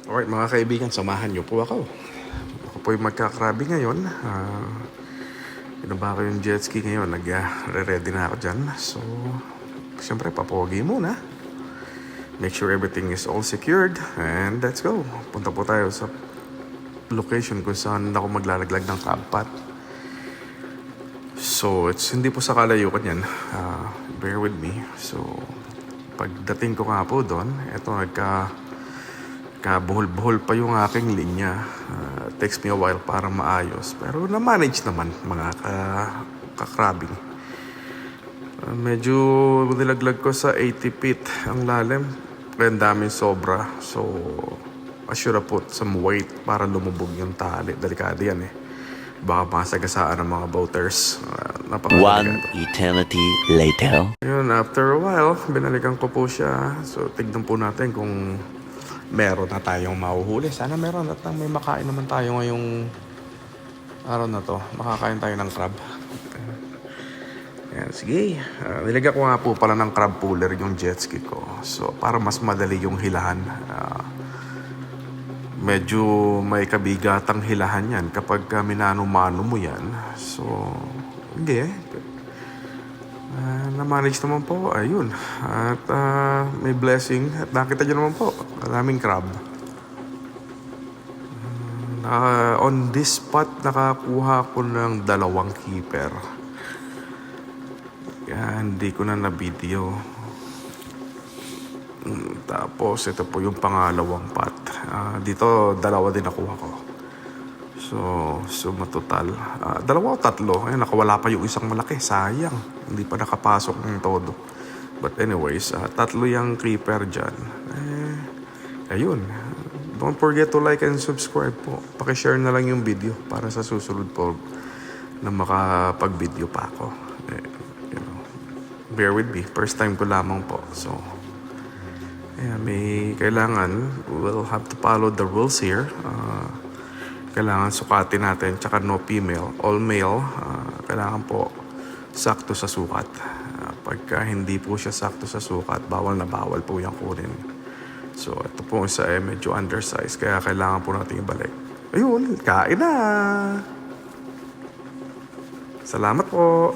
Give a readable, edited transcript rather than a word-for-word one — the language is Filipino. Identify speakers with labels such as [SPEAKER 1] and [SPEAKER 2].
[SPEAKER 1] Alright mga kaibigan, samahan niyo po ako. Ako po yung magkakrabi ngayon. Binaba ko yung jet ski ngayon. Nag-ready na ako dyan. So, siyempre, papogi muna. Make sure everything is all secured. And let's go. Punta po tayo sa location kung saan ako maglalaglag ng crab pot. So, hindi po sa kalayukan yan. Bear with me. So, pagdating ko nga po doon, eto buhol-buhol pa yung aking linya. Takes me a while para maayos. Pero na-manage naman mga kakrabing. Medyo nilaglag ko sa 80 feet ang lalim. Kaya ang daming sobra. So, I should have put some weight para lumubog yung tali. Delikado yan eh. Baka masagasaan ng mga boaters.
[SPEAKER 2] One eternity later.
[SPEAKER 1] Yun, after a while, binalikan ko po siya. So, tignan po natin kung meron na tayong mahuhuli. Sana meron at may makain naman tayo ngayong araw na to. Makakain tayo ng crab. Ayan, sige. Nilagyan ko nga po pala ng crab puller yung jet ski ko. So, para mas madali yung hilahan. Medyo may kabigatang hilahan yan kapag minano-mano mo yan. So, hindi na-manage naman po. Ayun. At may blessing. At nakita nyo naman po. Maraming crab. On this spot, nakakuha ko ng 2 keeper. Kaya hindi ko na na-video. Tapos, ito po yung pangalawang pot. Dito, 2 din nakuha ko. So matotal. 2 o 3. Ayun, nakawala pa yung isang malaki. Sayang. Hindi pa nakapasok ng todo. But anyways, 3 yung creeper dyan. Ayun. Don't forget to like and subscribe po. Pakishare na lang yung video para sa susunod po na makapag-video pa ako. Bear with me. First time ko lamang po. So, may kailangan. We'll have to follow the rules here. Kailangan sukatin natin. Tsaka no female. All male. Kailangan po sakto sa sukat. Pagka hindi po siya sakto sa sukat, bawal na bawal po yung kunin. So, ito po isa medyo undersized. Kaya kailangan po natin ibalik. Ayun, kain na! Salamat po!